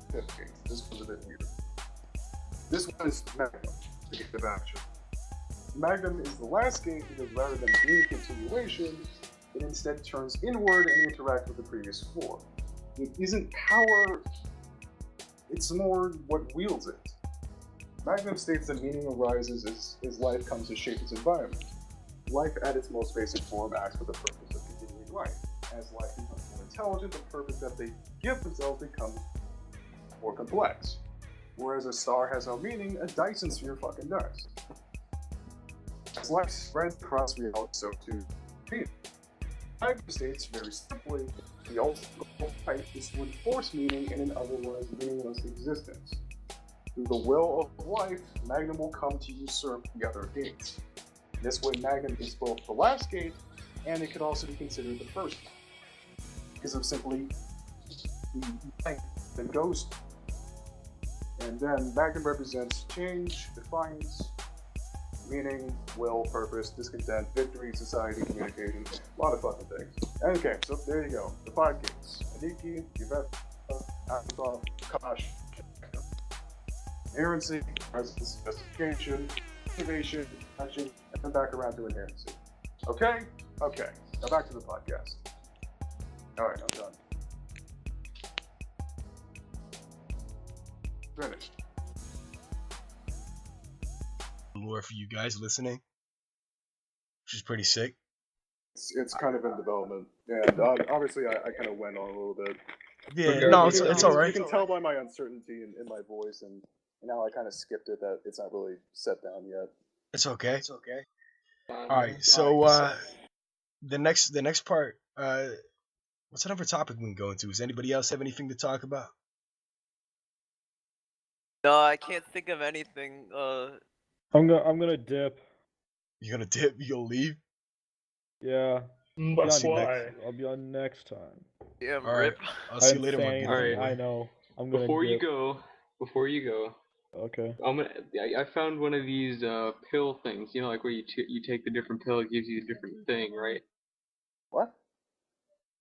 this was a bit weird. This one is Magnum, the gate of action. Magnum is the last gate because rather than being a continuation, it instead turns inward and interacts with the previous four. It isn't power, it's more what wields it. Magnum states that meaning arises as life comes to shape its environment. Life at its most basic form acts for the purpose of continuing life. As life becomes more intelligent, the purpose that they give themselves becomes more complex. Whereas a star has no meaning, a Dyson sphere fucking does. As life spreads across reality, so too meaning. Magnum states very simply, the ultimate type is to enforce meaning in an otherwise meaningless existence. Through the will of life, Magnum will come to usurp the other gates. This way, Magnum is both the last gate, and it could also be considered the first gate, because of simply the light that goes. And then Magnum represents change, defiance, meaning, will, purpose, discontent, victory, society, communication, a lot of fucking things. Okay, so there you go. The 5 gates. Aniki, Yvette, Azathoth, Akash, Inerrancy, presence, justification, innovation, action, and then back around to inherency. Okay? Okay. Now back to the podcast. Alright, I'm done. Finished. Lore for you guys listening, which is pretty sick. It's kind of in development, and obviously I kind of went on a little bit. Yeah, no, it's all right. You can tell by my uncertainty in my voice, and now I kind of skipped it that it's not really set down yet. It's okay. It's okay. All right, so the next part, what's another topic we can go into? Does anybody else have anything to talk about? No, I can't think of anything. I'm gonna dip. You're gonna dip? You gonna leave? Yeah. I'll be on next time. Yeah, All rip. right. I'll see you later, my Saying, boy. Alright. I know. I'm gonna Before you dip. go, Okay. I found one of these pill things. You know, like where you take the different pill, it gives you a different thing, right? What?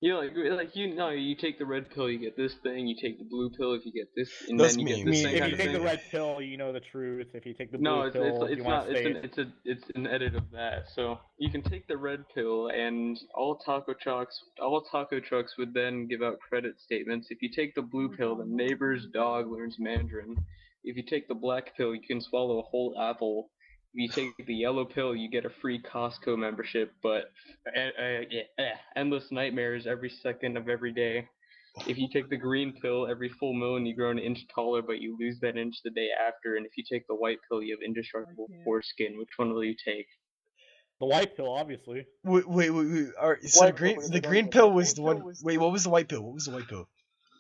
Yeah, you take the red pill, you get this thing. You take the blue pill, if you get this, and Those then you get memes. this I thing. mean, if kind you of take the thing. red pill, you know the truth. If you take the blue No, pill, it's you not. want to stay. It's an edit of that. So you can take the red pill, and all taco trucks would then give out credit statements. If you take the blue pill, the neighbor's dog learns Mandarin. If you take the black pill, you can swallow a whole apple. If you take the yellow pill, you get a free Costco membership, but endless nightmares every second of every day. If you take the green pill, every full moon you grow an inch taller, but you lose that inch the day after. And if you take the white pill, you have indestructible foreskin. Which one will you take? The white pill, obviously. Wait. All right, so White pill, the green pill was the one. Wait, what was the white pill? What was the white pill?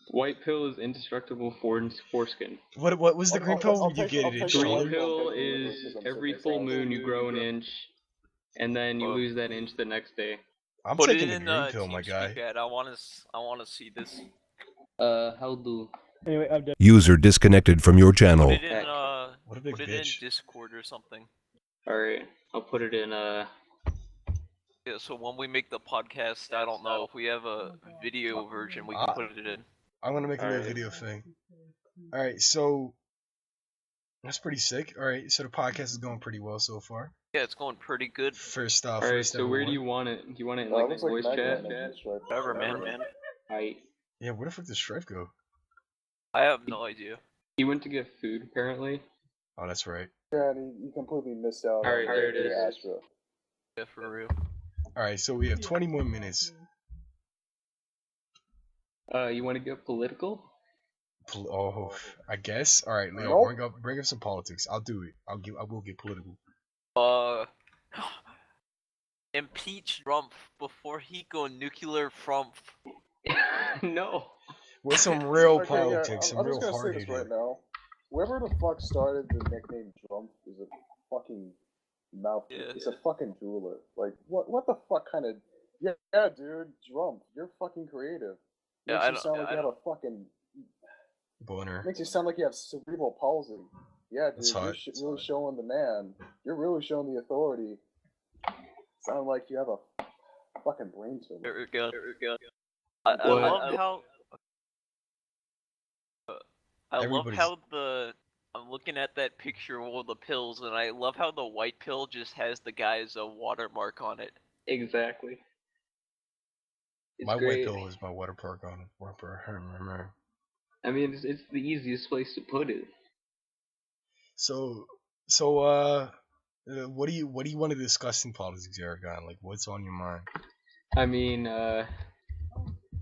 White pill is indestructible foreskin. What was the green pill? You get it in Green taller? pill is every full moon you grow an inch, and then you lose that inch the next day. I'm Put it taking the in green pill, my guy. Chat. I wanna see this. How do? Anyway, I'm dead. User disconnected from your channel. Put it in What a big put it bitch. in Discord or something. Alright, I'll put it in Yeah, so when we make the podcast, I don't know if we have a video version, we can put it in. I'm gonna make a little Alright. video thing. All right, so That's pretty sick. All right, so the podcast is going pretty well so far. Yeah, it's going pretty good. First, All right, first so where do ever you one. want it? Do you want it in It like looks voice Magma chat? mentioned Strife. Whatever, man. I Yeah, where the fuck did Strife go? I have no idea. He went to get food apparently. Oh, that's right. Yeah, and he completely missed out Alright, on there it the is. Astra. Yeah, for real. All right, so we have 20 more minutes. You want to get political? Oh, I guess. All right, Leo, Nope. bring up some politics. I'll do it. I will get political. Impeach Trump before he go nuclear Trump. No. With some real Okay, politics, yeah, some I'm real just gonna say hard this hitting. right now. Whoever the fuck started the nickname Trump is a fucking mouth. Yeah. It's a fucking drooler. Like, what the fuck kind of... Yeah, dude, Trump. You're fucking creative. Yeah, Makes I you don't- sound yeah, like I you have a fucking... Boner. Makes you sound like you have cerebral palsy. Yeah, dude, That's you're hot. really showing the man. You're really showing the authority. Sound like you have a fucking brain tumor. There we go. I What? love how. I love Everybody's- how I'm looking at that picture of all the pills, and I love how the white pill just has the guy's watermark on it. Exactly. It's My great. white pill is my water park on it. I mean, it's the easiest place to put it. So, what do you want to discuss in politics, Eragon? Like, what's on your mind? I mean,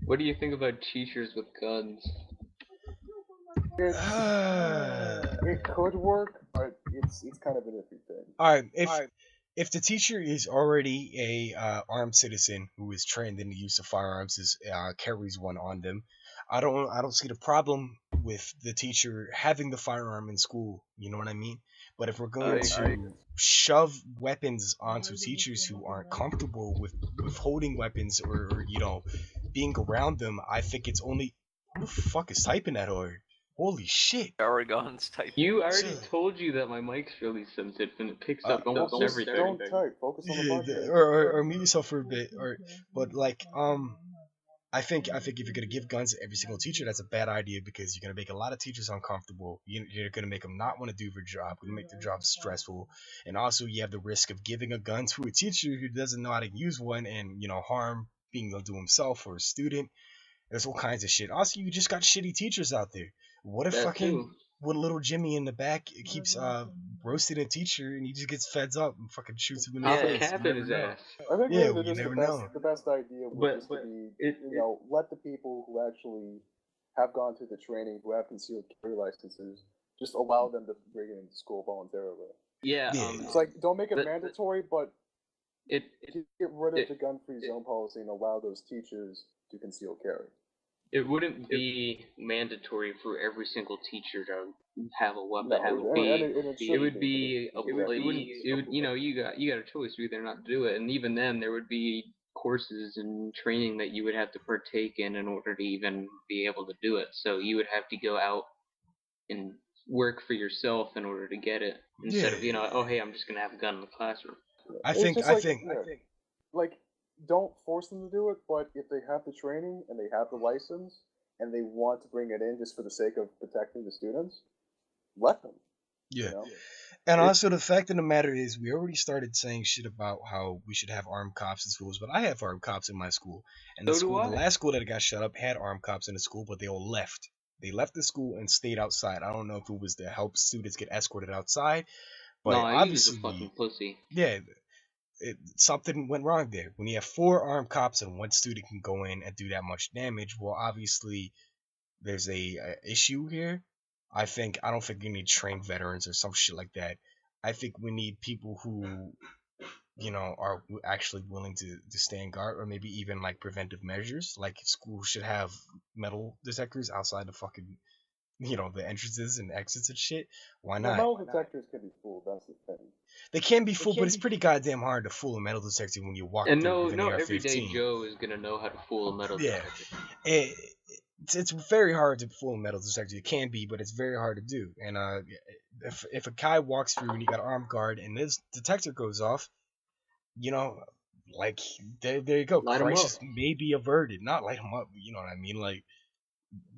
what do you think about teachers with guns? It could work, but it's kind of an iffy thing. All right, if the teacher is already a armed citizen who is trained in the use of firearms, carries one on them, I don't see the problem with the teacher having the firearm in school. You know what I mean? But if we're going to shove weapons onto teachers who aren't comfortable with holding weapons or being around them, I think it's only who the fuck is typing that or holy shit. Eragon's type. You already told you that my mic's really sensitive and it picks up almost Just everything. don't type. Focus on the podcast. Or mute yourself for a bit. But like I think if you're gonna give guns to every single teacher, that's a bad idea because you're gonna make a lot of teachers uncomfortable. You're gonna make them not want to do their job. You're gonna make their job stressful, and also you have the risk of giving a gun to a teacher who doesn't know how to use one and harm being able to himself or a student. There's all kinds of shit. Also, you just got shitty teachers out there. What if what little Jimmy in the back keeps roasting a teacher and he just gets fed up and fucking shoots him in the face? Capping his ass. I think Yeah, really you just never the know. best idea would just be, let the people who actually have gone through the training, who have concealed carry licenses, just allow them to bring it into school voluntarily. Yeah. It's like, don't make it mandatory, but get rid of the gun-free zone policy and allow those teachers to conceal carry. It wouldn't be mandatory for every single teacher to have a weapon. No, It would be you got a choice to either not do it, and even then there would be courses and training that you would have to partake in order to even be able to do it. So you would have to go out and work for yourself in order to get it instead of oh hey, I'm just gonna have a gun in the classroom. I think like, don't force them to do it, but if they have the training and they have the license and they want to bring it in just for the sake of protecting the students, let them. Yeah. You know? And also the fact of the matter is we already started saying shit about how we should have armed cops in schools, but I have armed cops in my school. And the last school that got shut up had armed cops in the school, but they all left. They left the school and stayed outside. I don't know if it was to help students get escorted outside, but obviously, he's a fucking pussy. Yeah, something went wrong there. When you have 4 armed cops and 1 student can go in and do that much damage, well, obviously there's a issue here. I don't think we need trained veterans or some shit like that. I think we need people who, are actually willing to stand guard, or maybe even like preventive measures. Like schools should have metal detectors outside the fucking, the entrances and exits and shit. Why not? Metal detectors can be fooled. That's the thing. They can be fooled, but it's pretty goddamn hard to fool a metal detector when you walk through with an AR-15. Everyday Joe is gonna know how to fool a metal detector. It's very hard to fool a metal detector. It can be, but it's very hard to do. And if a guy walks through and you got an armed guard and this detector goes off, like there you go. Crisis may be averted. Not light him up, but you know what I mean. Like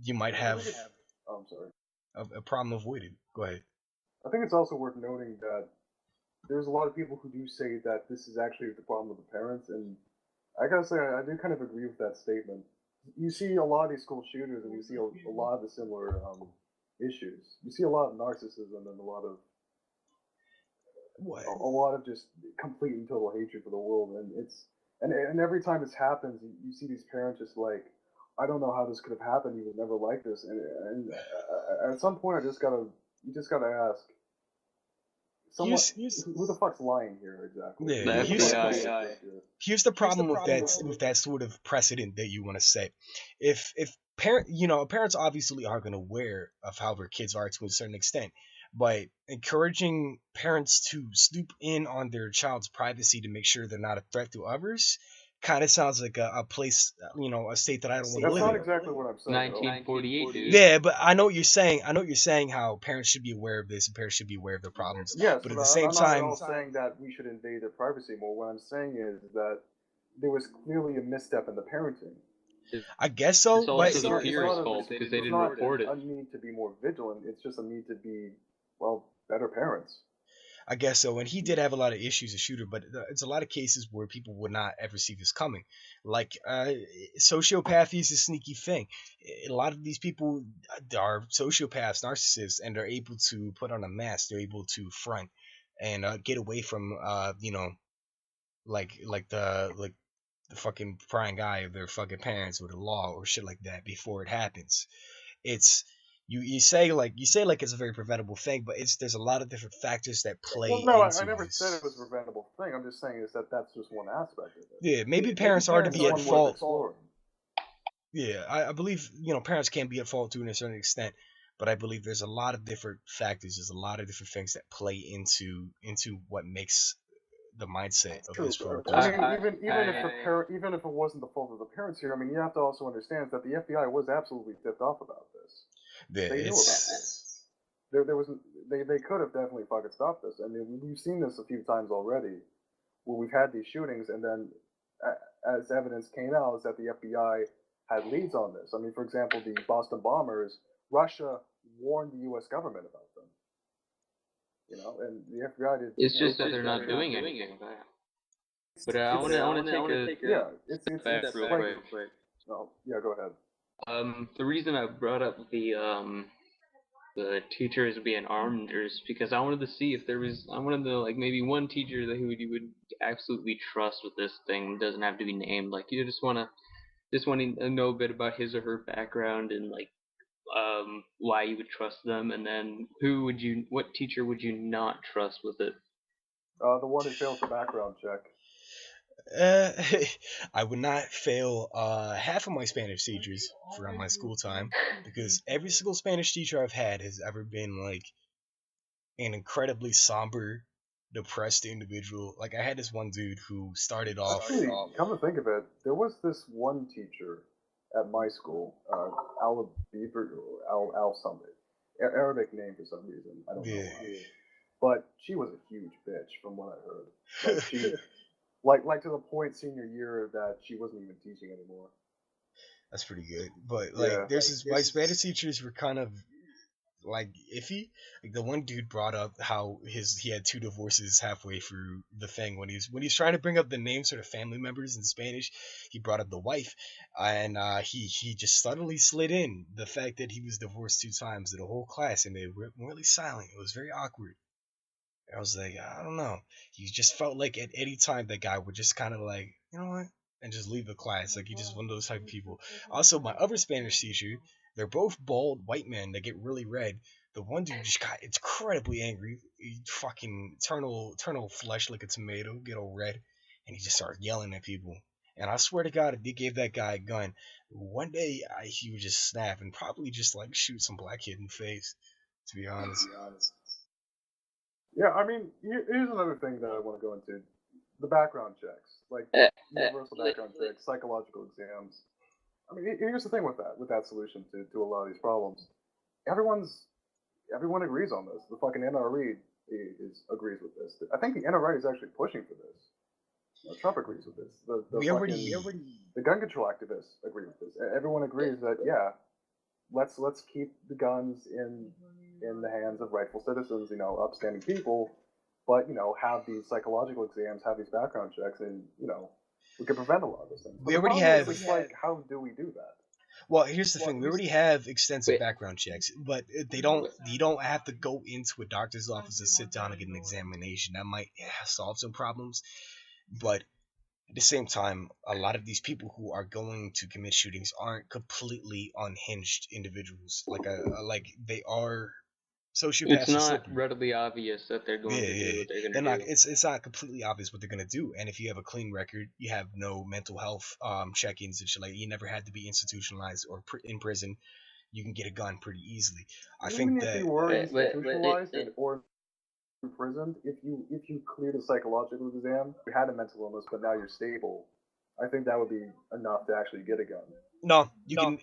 you might have I'm sorry. a problem avoided. Go ahead. I think it's also worth noting that there's a lot of people who do say that this is actually the problem with the parents, and I gotta say I do kind of agree with that statement. You see a lot of these school shooters, and you see a lot of the similar issues. You see a lot of narcissism and a lot of What? a lot of just complete and total hatred for the world, and and every time this happens, you see these parents just like, I don't know how this could have happened. He was never like this, and at some point, you just gotta ask, who the fuck's lying here exactly? Yeah, The FBI. here's the problem with that sort of precedent that you want to set. If parents obviously are going to aware of how their kids are to a certain extent, but encouraging parents to snoop in on their child's privacy to make sure they're not a threat to others kind of sounds like a place, a state that I don't want to That's live not in. exactly what I'm saying. 1948, dude. Yeah, but I know what you're saying. I know what you're saying. How parents should be aware of this, and parents should be aware of their problems. Yes, but at the same I'm not at time, all saying that we should invade their privacy more. What I'm saying is that there was clearly a misstep in the parenting. I guess so. It's But also the peers' fault because they didn't report it. It's not a need to be more vigilant. It's just a need to be, well, better parents. I guess so. And he did have a lot of issues as a shooter, but it's a lot of cases where people would not ever see this coming. Like sociopathy is a sneaky thing. A lot of these people are sociopaths, narcissists, and they're able to put on a mask. They're able to front and get away from like the fucking prying eye of their fucking parents or the law or shit like that before it happens. It's you say it's a very preventable thing, but there's a lot of different factors that play Well, no, into I never this. said it was a preventable thing. I'm just saying is that that's just one aspect of it. Yeah, maybe parents are to be at One worth fault. exploring. Yeah, I believe parents can be at fault to a certain extent, but I believe there's a lot of different factors. There's a lot of different things that play into what makes the mindset of True. this sort of I person. mean, even if it wasn't the fault of the parents here, I mean, you have to also understand that the FBI was absolutely tipped off about this. Yeah, They knew about this. They could have definitely fucking stopped this. I mean, we've seen this a few times already, where we've had these shootings, and then as evidence came out, is that the FBI had leads on this. I mean, for example, the Boston bombers, Russia warned the U.S. government about them. And the FBI did. It's just that they're not doing anything. But I want to take a step back real quick. Oh, yeah, go ahead. The reason I brought up the teachers being armed is because I wanted to see if there was, I wanted to like maybe one teacher that you would absolutely trust with this thing. Doesn't have to be named. Like you just want to know a bit about his or her background and like why you would trust them, and then what teacher would you not trust with it? The one who fails the background check. I would not fail half of my Spanish teachers throughout my school time, because every single Spanish teacher I've had has ever been like an incredibly somber, depressed individual. Like I had this one dude who started off. Actually, come to think of it, there was this one teacher at my school, Al something, Arabic name for some reason. I don't know why. But she was a huge bitch from what I heard. Like she, like to the point senior year that she wasn't even teaching anymore. That's pretty good. But like, my Spanish teachers were kind of like iffy. Like the one dude brought up how he had 2 divorces halfway through the thing when he's trying to bring up the names of the family members in Spanish. He brought up the wife, and he just suddenly slid in the fact that he was divorced 2 times to the whole class, and they were really silent. It was very awkward. I was like, I don't know. He just felt like at any time that guy would just kind of like, you know what, and just leave the class. Like he just one of those type of people. Also, my other Spanish teacher, they're both bald white men that get really red. The one dude just got incredibly angry. He fucking eternal flesh like a tomato, get all red, and he just started yelling at people. And I swear to God, if they gave that guy a gun, one day he would just snap and probably just like shoot some black kid in the face. To be honest. Yeah, I mean, here's another thing that I want to go into: the background checks, like universal background checks, psychological exams. I mean, here's the thing with that solution to a lot of these problems. Everyone agrees on this. The fucking NRE agrees with this. I think the NRA is actually pushing for this. Trump agrees with this. The gun control activists agree with this. Everyone agrees that let's keep the guns in in the hands of rightful citizens, upstanding people, but, have these psychological exams, have these background checks, and, we can prevent a lot of those things. But We the already problem have. is, like, how do we do that? Well, here's the thing. We already have extensive Wait. background checks, but they don't. You don't have to go into a doctor's office to sit down and get an examination. That might solve some problems, but at the same time, a lot of these people who are going to commit shootings aren't completely unhinged individuals. Like they are sociopaths. It's and not slippery. readily obvious that they're going to do what they're going to do. Not. It's not completely obvious what they're gonna do. And if you have a clean record, you have no mental health check-ins and shit. Like you never had to be institutionalized or in prison. You can get a gun pretty easily. I Even think if that. you were institutionalized or imprisoned, if you cleared a psychological exam, you had a mental illness, but now you're stable, I think that would be enough to actually get a gun. No, you can.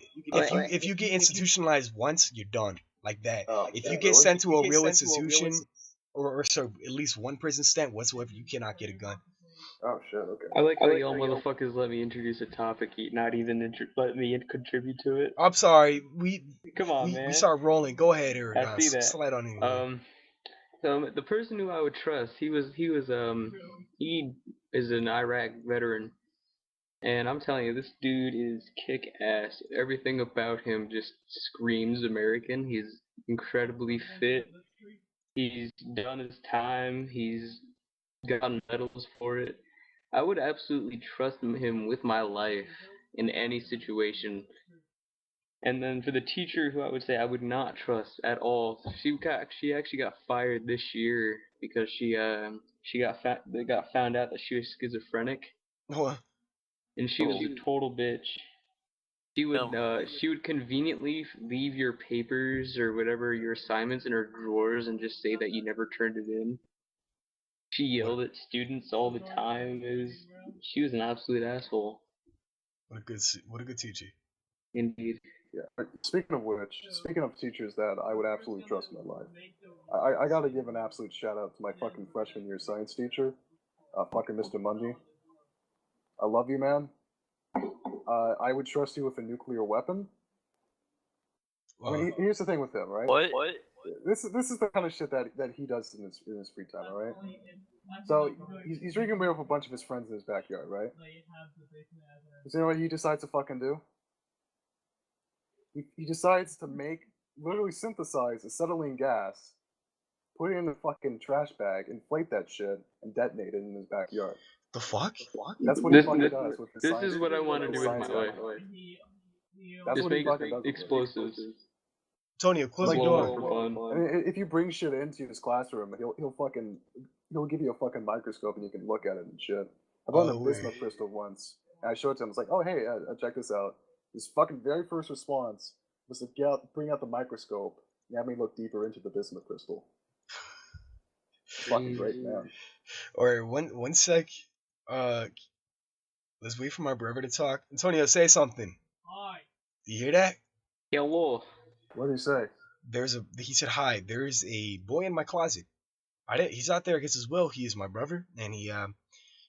If you get institutionalized once, you're done. Like that. If you get sent to a real institution, or at least one prison stint whatsoever, you cannot get a gun. Oh shit. Okay. I like how y'all motherfuckers let me introduce a topic, not even let me contribute to it. I'm sorry. Come on, man. We start rolling. Go ahead, Eric. I see that. Slide on in. So the person who I would trust, he is an Iraq veteran, and I'm telling you, this dude is kick ass. Everything about him just screams American. He's incredibly fit. He's done his time. He's gotten medals for it. I would absolutely trust him with my life in any situation. And then for the teacher who I would say I would not trust at all, she actually got fired this year because they got found out that she was schizophrenic. What? And she was a total bitch. She would conveniently leave your papers or whatever, your assignments in her drawers and just say that you never turned it in. She yelled at students all the time. She was an absolute asshole. What a good teacher. Indeed. Yeah. Speaking of teachers that I would absolutely trust in my life, I gotta give an absolute shout out to my fucking freshman year science teacher, fucking Mr. Mundy. I love you, man. I would trust you with a nuclear weapon. I mean, here's the thing with him, right? What? This is the kind of shit that he does in his free time, all right? So he's drinking beer with a bunch of his friends in his backyard, right? So you know what he decides to fucking do? He decides to literally synthesize acetylene gas, put it in a fucking trash bag, inflate that shit, and detonate it in his backyard. The fuck? That's what he fucking does with his This is what I want to do with my life. That's Just what he make fucking does. explosives. Antonio, close the door. I mean, if you bring shit into his classroom, he'll give you a fucking microscope and you can look at it and shit. I bought a bismuth crystal once, and I showed it to him. I was like, "Oh hey, check this out." His fucking very first response was to bring out the microscope and have me look deeper into the bismuth crystal. Fucking great, man. Alright, one sec. Let's wait for my brother to talk. Antonio, say something. Hi. Do you hear that? Hello. What did he say? He said hi. There's a boy in my closet. He's out there against his will. He is my brother, and he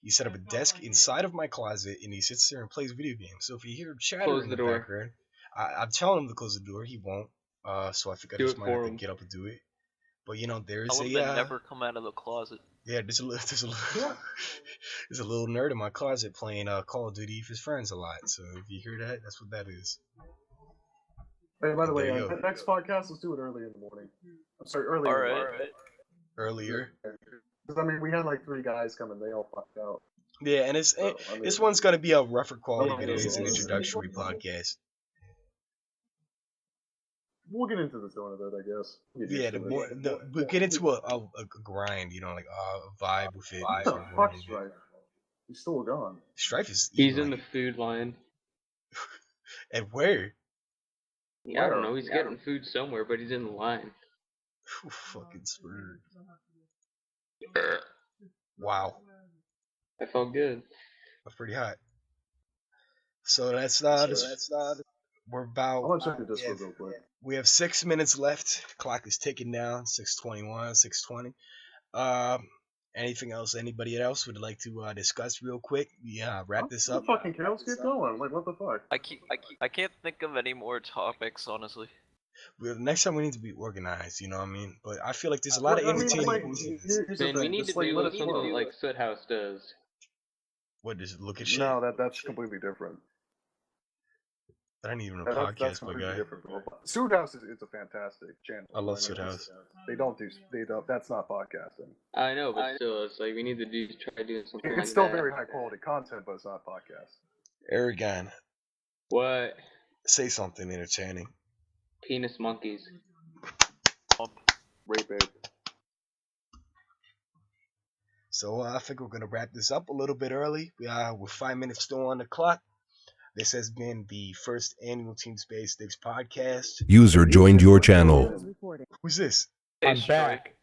set up a desk inside of my closet, and he sits there and plays video games. So if you hear chatter in the background, I'm telling him to close the door. He won't. So I think I just might have to get up and do it. But there's never come out of the closet. Yeah, there's a little nerd in my closet playing Call of Duty with his friends a lot. So if you hear that, that's what that is. Hey, by the way, the next podcast, let's do it early in the morning. I'm sorry, earlier. All right. Earlier. Because I mean, we had like 3 guys come and they all fucked out. Yeah, and this one's gonna be a rougher quality because it's an introductory podcast. We'll get into the tone of it, I guess. We'll get into a grind, like a vibe with it. Fuck Strife. He's still gone. Strife is. He's in the food line. And where? Yeah, I don't know. He's getting food somewhere, but he's in the line. Fucking spurred. Wow. That felt good. That's pretty hot. So that's not. We're about. I want to check the Discord real quick. We have 6 minutes left. Clock is ticking down. 6:21, 6:20. Anything else? Anybody else would like to discuss real quick? Yeah, wrap this up. Fucking chaos, get going. Like, what the fuck? I can't think of any more topics, honestly. Well, next time we need to be organized. You know what I mean? But I feel like there's a lot of I mean, entertaining like, things in this. here's the Man, we thing. need Just to like do let us something flow. like Soot House does. What does it look at shit? No, that's completely different. That ain't even a That's podcast, my completely guy. different. Suit House is a fantastic channel. I love Suit House. They don't. That's not podcasting. I know, but still, it's like we need to try doing something like It's still that. very high quality content, but it's not podcast. Eragon, What? say something entertaining. Penis monkeys. Rape ape. So I think we're gonna wrap this up a little bit early. We're 5 minutes still on the clock. This has been the first annual Team Space Sticks podcast. User joined your channel. Who's this? I'm back.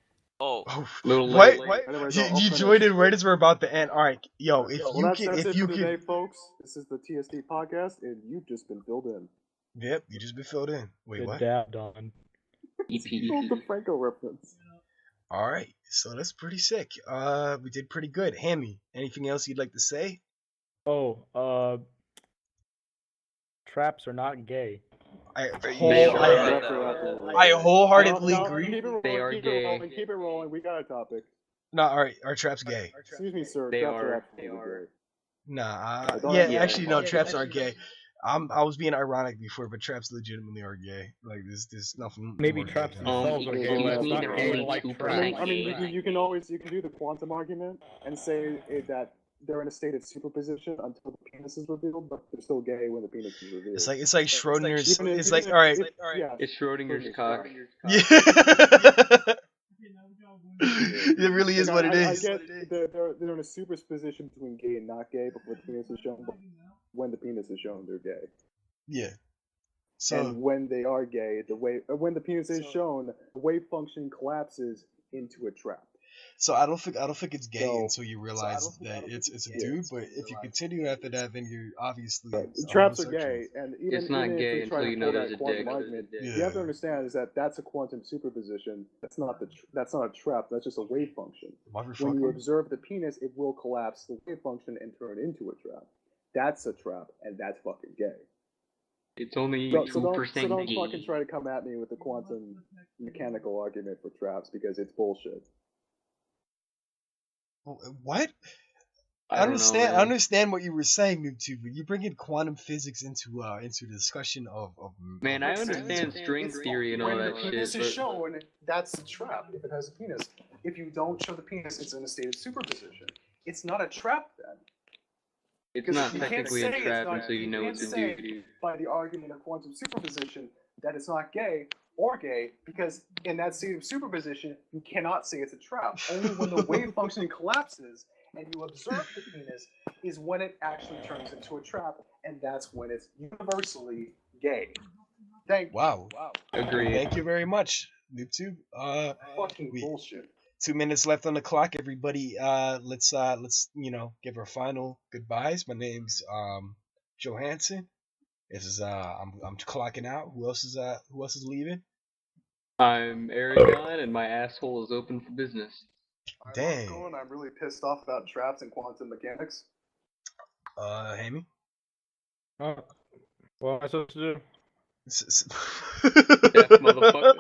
Oh, What? Anyways, You I'll finish. joined it right as we're about to end. All right, yo, if Well, you that's can, it if you for can, today, folks. This is the TSD podcast, and you've just been filled in. yep, you just been filled in. Wait, Good what? dab, Don. The Franco reference. All right, so that's pretty sick. We did pretty good. Hammy, anything else you'd like to say? Oh, traps are not gay. I Absolutely. wholeheartedly No, agree. Keep it They rolling, are keep gay. it rolling, keep it rolling. We got a topic. No, all right, our trap's gay. Excuse me, sir. They Traps are. absolutely gay. Nah, don't yeah, agree. actually, no, traps aren't gay. I was being ironic before, but traps legitimately are gay. Like, there's nothing. Maybe more gay traps than themselves are gay, but it's not gay to like traps. I mean, you can do the quantum argument and say that they're in a state of superposition until the penis is revealed, but they're still gay when the penis is revealed. It's like Schrodinger's. Even if- It's even like if- all right. Yeah. It's Schrodinger's cock. Yeah. It really is what it I is. get they're in a superposition between gay and not gay before the penis is shown, but when the penis is shown, they're gay. Yeah. So And when they are gay, when the penis is shown, the wave function collapses into a trap. so I don't think it's gay So- until you realize that it's a dude. But if you continue after that, then you're obviously Traps are homosexual. gay, and even It's not even gay if we until try to you know pull there's that a quantum dick. argument, Yeah. you have to understand is that's a quantum superposition. That's not that's not a trap. That's just a wave function. When you Motherfucker. observe the penis, it will collapse the wave function and turn into a trap. That's a trap, and that's fucking gay. It's only So 2% don't gay. fucking try to come at me with the quantum mechanical argument for traps because it's bullshit. What? I don't know, man. I understand what you were saying, YouTube, but you bring in quantum physics into the discussion of Man, I understand string theory and all When that the penis shit, is but shown, that's a trap if it has a penis. If you don't show the penis, it's in a state of superposition. It's not a trap then. it's Because not you can't technically say a it's trap not- until you know can't what to say do. by the argument of quantum superposition that it's not gay or gay because in that state of superposition you cannot say it's a trap. Only when the wave function collapses and you observe the penis is when it actually turns into a trap, and that's when it's universally gay. Wow. Agreed. Thank you very much, YouTube. Fucking bullshit. 2 minutes left on the clock, everybody. Let's give our final goodbyes. My name's Johansen. This is I'm clocking out. Who else is leaving? I'm Eragon, and my asshole is open for business. Dang. I'm really pissed off about traps and quantum mechanics. Hammy? Oh, what am I supposed to do? Deaf motherfucker.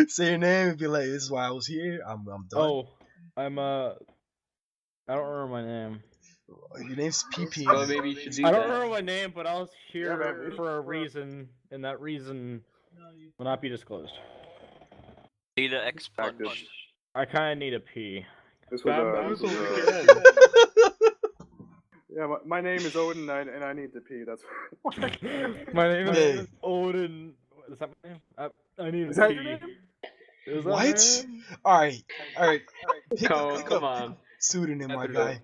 Say your name and be like, this is why I was here. I'm done. Oh, I don't remember my name. Your name's PP. Well, maybe you should do I don't that. remember my name, but I was here Yeah, man, for a reason, and that reason will not be disclosed. Data expunge. I kind of need a pee. This was yeah, my name is Odin, and I need to pee. That's My name Hey. is Odin. Is that my name? I need Is to that pee. your name? Is that What? my name? All right. Pick Come up on. pseudonym, my guy.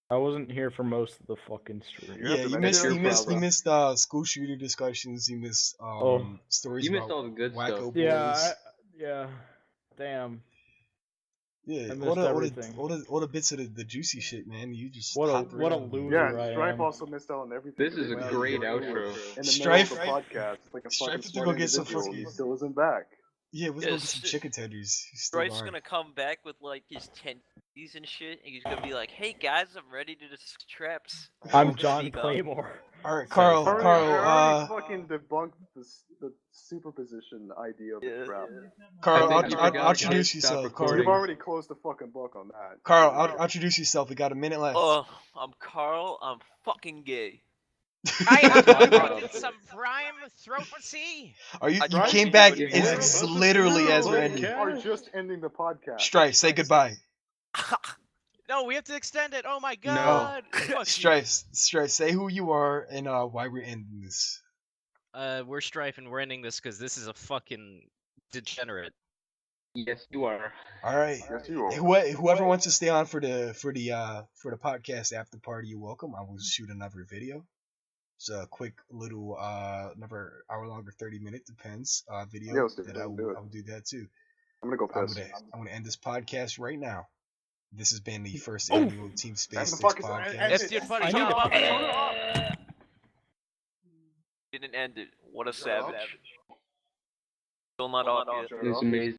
I wasn't here for most of the fucking stream. Yeah, you That's your missed problem. school shooter discussions. You missed stories You missed about all the good wacko stuff. boys. Yeah. Damn. Yeah, I all missed the everything. all the bits of the juicy shit, man. You just What hopped a right on. loser Yeah, I Strife am. also missed out on everything. This is a great outro. In the Strife- middle of the podcast, it's like a Strife fucking has to smart go get some individual. fucking- He still isn't back. Yeah, let's Yeah, go get some chicken tenders. He's still Strife's hard. gonna come back with like his 10 These and shit, and he's gonna be like, "Hey guys, I'm ready to discuss traps." I'm John Claymore. All right, Carl. I already Carl. fucking debunked the superposition idea of the trap. Carl, I think you forgot I'll to introduce stop yourself. recording. You've already closed the fucking book on that. Carl, I'll introduce yourself. We got a minute left. Oh, I'm Carl. I'm fucking gay. I have conducted some prime throatmancy. Are you? You Strife, came back you as literally as we're We ending. are just ending the podcast. Strife, say goodbye. No, we have to extend it. Oh my No. god. Fuck you. Strife, say who you are and why we're ending this. We're Strife and we're ending this because this is a fucking degenerate. Yes, you are. All right. Yes, you are. Whoever wants to stay on for the podcast after party, you're welcome. I will shoot another video. It's a quick little another hour long or 30-minute depends video Yeah, let's do that it. I Do it. will do that too. I'm gonna go piss. I'm gonna end this podcast right now. This has been the first annual Team Space the 6 fuck is- podcast. If you're funny, shut up. Didn't end it. What a savage. Still not off yet. It was amazing.